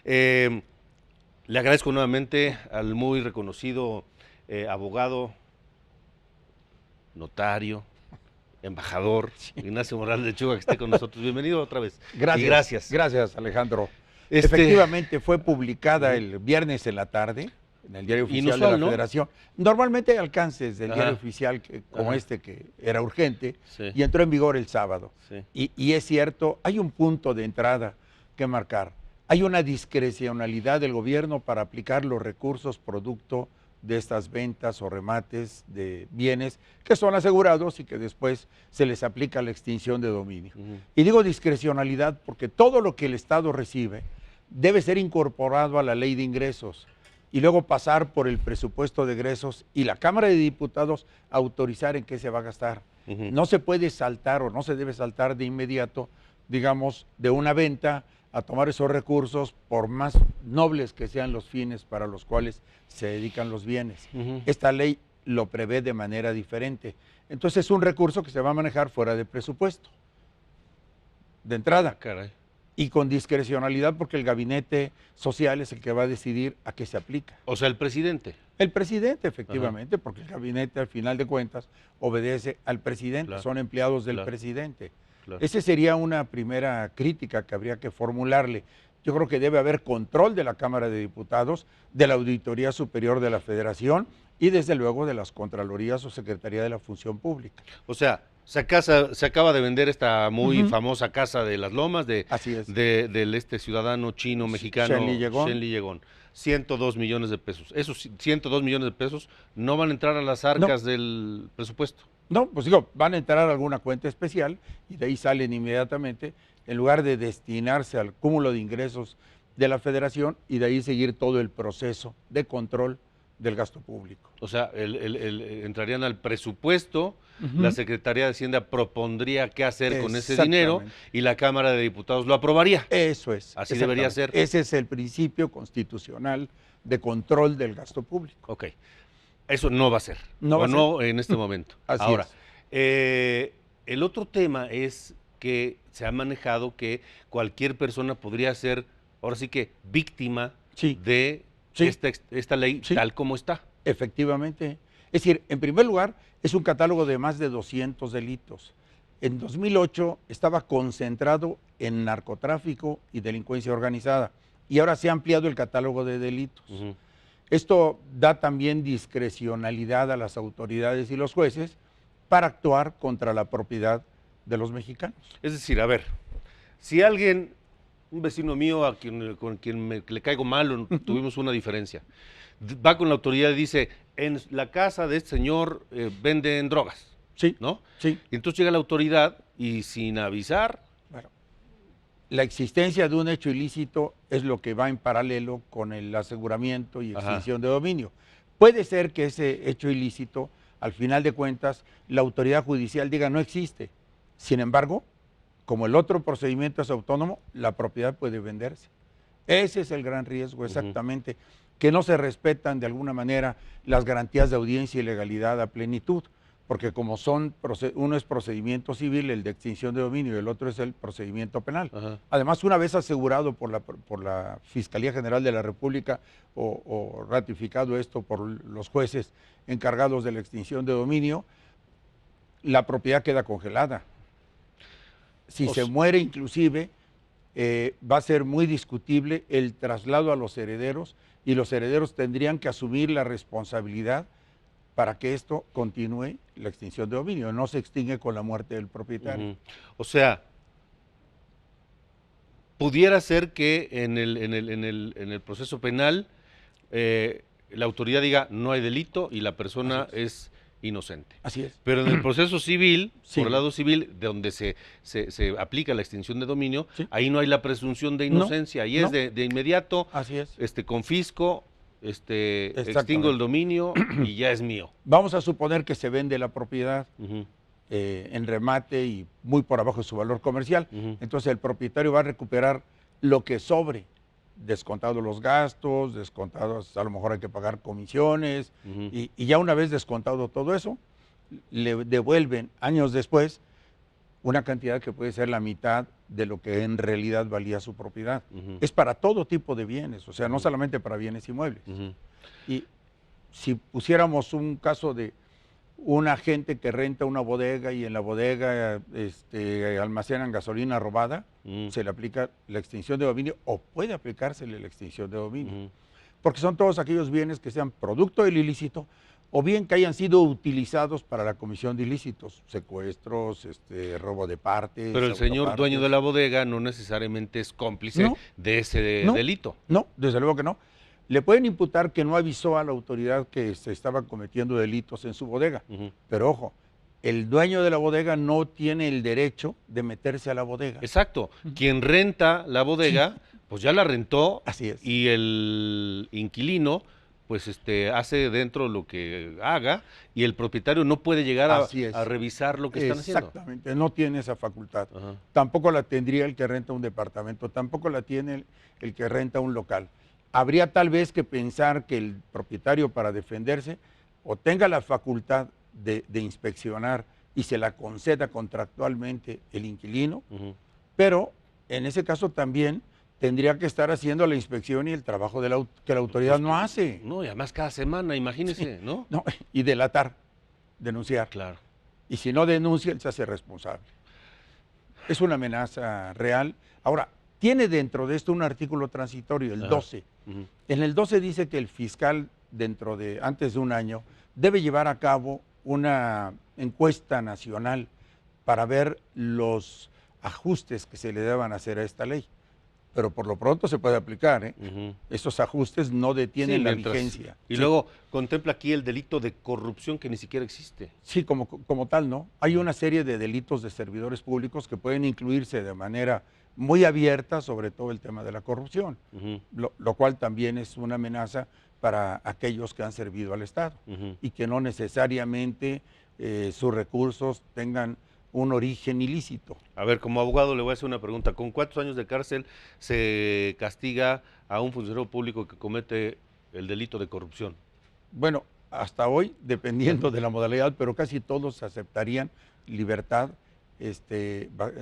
Eh, Le agradezco nuevamente al muy reconocido abogado, notario, embajador, Ignacio Morales Lechuga, que esté con nosotros. Bienvenido otra vez. Y Gracias, gracias. gracias Alejandro. Este, Efectivamente fue publicada el viernes en la tarde en el Diario Oficial de inusual, la ¿no? Federación. Normalmente hay alcances del Ajá. Diario Oficial como Ajá. este que era urgente Sí. y entró en vigor el sábado. Sí. Y es cierto, hay un punto de entrada que marcar. Hay una discrecionalidad del gobierno para aplicar los recursos producto de estas ventas o remates de bienes que son asegurados y que después se les aplica la extinción de dominio. Y digo discrecionalidad porque todo lo que el Estado recibe debe ser incorporado a la ley de ingresos y luego pasar por el presupuesto de egresos y la Cámara de Diputados autorizar en qué se va a gastar. No se puede saltar o no se debe saltar de inmediato, digamos, de una venta a tomar esos recursos, por más nobles que sean los fines para los cuales se dedican los bienes. Esta ley lo prevé de manera diferente. Entonces es un recurso que se va a manejar fuera de presupuesto, de entrada. Caray. Y con discrecionalidad porque el gabinete social es el que va a decidir a qué se aplica. O sea, el presidente. El presidente, efectivamente, porque el gabinete al final de cuentas obedece al presidente, Claro. son empleados del Claro. presidente. Claro. Esa sería una primera crítica que habría que formularle. Yo creo que debe haber control de la Cámara de Diputados, de la Auditoría Superior de la Federación y desde luego de las Contralorías o Secretaría de la Función Pública. O sea, se acaba de vender esta muy famosa casa de las Lomas Así es. del ciudadano chino mexicano Shen Li Yegón. 102 millones de pesos. Esos 102 millones de pesos no van a entrar a las arcas del presupuesto. No, pues digo, van a entrar a alguna cuenta especial y de ahí salen inmediatamente, en lugar de destinarse al cúmulo de ingresos de la Federación y de ahí seguir todo el proceso de control del gasto público. O sea, entrarían al presupuesto, la Secretaría de Hacienda propondría qué hacer con ese dinero y la Cámara de Diputados lo aprobaría. Eso es. Así debería ser. Ese es el principio constitucional de control del gasto público. Ok. Eso no va a ser. No va a ser. No en este momento. Así Ahora, es. el otro tema es que se ha manejado que cualquier persona podría ser, ahora sí que, víctima de esta ley tal como está. Efectivamente. Es decir, en primer lugar, es un catálogo de más de 200 delitos. En 2008 estaba concentrado en narcotráfico y delincuencia organizada y ahora se ha ampliado el catálogo de delitos. Esto da también discrecionalidad a las autoridades y los jueces para actuar contra la propiedad de los mexicanos. Es decir, a ver, si alguien, un vecino mío con quien le caigo mal, tuvimos una diferencia, va con la autoridad y dice, en la casa de este señor venden drogas, ¿no? Sí. Y entonces llega la autoridad y sin avisar... Bueno, la existencia de un hecho ilícito es lo que va en paralelo con el aseguramiento y extinción de dominio. Puede ser que ese hecho ilícito, al final de cuentas, la autoridad judicial diga no existe. Sin embargo, como el otro procedimiento es autónomo, la propiedad puede venderse. Ese es el gran riesgo, exactamente, que no se respetan de alguna manera las garantías de audiencia y legalidad a plenitud, porque como uno es procedimiento civil, el de extinción de dominio, y el otro es el procedimiento penal. Además, una vez asegurado por la Fiscalía General de la República o ratificado esto por los jueces encargados de la extinción de dominio, la propiedad queda congelada. Si se muere inclusive, va a ser muy discutible el traslado a los herederos y los herederos tendrían que asumir la responsabilidad para que esto continúe la extinción de dominio, no se extingue con la muerte del propietario. O sea, pudiera ser que en el proceso penal la autoridad diga no hay delito y la persona es inocente. Así es. Pero en el proceso civil, por el lado civil, donde se aplica la extinción de dominio, ahí no hay la presunción de inocencia, ahí es de inmediato, así es. Confisco, extingo el dominio y ya es mío. Vamos a suponer que se vende la propiedad en remate y muy por abajo de su valor comercial. Entonces el propietario va a recuperar lo que sobre, descontados los gastos, descontados, a lo mejor hay que pagar comisiones, y ya una vez descontado todo eso, le devuelven años después una cantidad que puede ser la mitad de lo que en realidad valía su propiedad. Ujú. Es para todo tipo de bienes, o sea, no solamente para bienes inmuebles. Ujú. Y si pusiéramos un caso de una gente que renta una bodega y en la bodega almacenan gasolina robada, se le aplica la extinción de dominio o puede aplicársele la extinción de dominio. Porque son todos aquellos bienes que sean producto del ilícito o bien que hayan sido utilizados para la comisión de ilícitos, secuestros, robo de partes. Pero el señor autopartes. dueño de la bodega no necesariamente es cómplice de ese delito. No, desde luego que no. Le pueden imputar que no avisó a la autoridad que se estaban cometiendo delitos en su bodega. Pero ojo, el dueño de la bodega no tiene el derecho de meterse a la bodega. Exacto. Quien renta la bodega, pues ya la rentó. Así es. Y el inquilino, pues hace dentro lo que haga y el propietario no puede llegar a revisar lo que están haciendo. Exactamente, no tiene esa facultad. Ajá. Tampoco la tendría el que renta un departamento, tampoco la tiene el que renta un local. Habría tal vez que pensar que el propietario, para defenderse, o tenga la facultad de inspeccionar y se la conceda contractualmente el inquilino, pero en ese caso también tendría que estar haciendo la inspección y el trabajo que la autoridad no hace. No, y además cada semana, imagínese, ¿no? No, y delatar, denunciar. Claro. Y si no denuncia, él se hace responsable. Es una amenaza real. Ahora, tiene dentro de esto un artículo transitorio, el 12. En el 12 dice que el fiscal, antes de un año, debe llevar a cabo una encuesta nacional para ver los ajustes que se le deban hacer a esta ley. Pero por lo pronto se puede aplicar, ¿eh? Esos ajustes no detienen la vigencia. Y luego contempla aquí el delito de corrupción que ni siquiera existe. Sí, como tal, ¿no? Hay una serie de delitos de servidores públicos que pueden incluirse de manera muy abierta, sobre todo el tema de la corrupción, lo cual también es una amenaza para aquellos que han servido al Estado y que no necesariamente sus recursos tengan un origen ilícito. A ver, como abogado le voy a hacer una pregunta. ¿Con cuántos años de cárcel se castiga a un funcionario público que comete el delito de corrupción? Bueno, hasta hoy, dependiendo de la modalidad, pero casi todos aceptarían libertad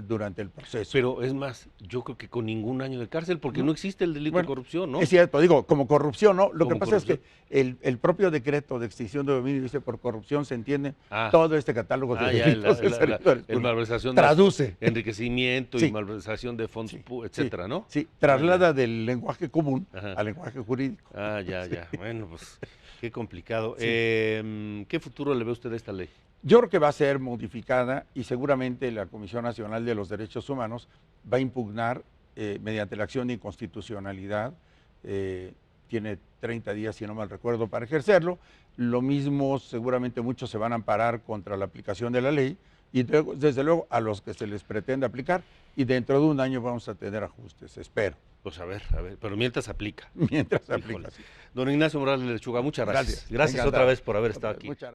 durante el proceso. Pero es más, yo creo que con ningún año de cárcel, porque no existe el delito de corrupción, ¿no? Es cierto, digo, como corrupción, ¿no? Lo que pasa corrupción. es que el propio decreto de extinción de dominio dice por corrupción se entiende todo este catálogo de delitos de servidores públicos. Malversación traduce. De enriquecimiento y malversación de fondos, etcétera, ¿no? Sí, traslada del lenguaje común al lenguaje jurídico. Ya. Bueno, pues qué complicado. ¿Qué futuro le ve usted a esta ley? Yo creo que va a ser modificada y seguramente la Comisión Nacional de los Derechos Humanos va a impugnar mediante la acción de inconstitucionalidad, tiene 30 días, si no mal recuerdo, para ejercerlo. Lo mismo, seguramente muchos se van a amparar contra la aplicación de la ley y desde luego a los que se les pretende aplicar, y dentro de un año vamos a tener ajustes, espero. Pues a ver, pero mientras aplica. Mientras aplica. Sí. Don Ignacio Morales Lechuga, muchas gracias. Gracias otra vez por haber estado aquí.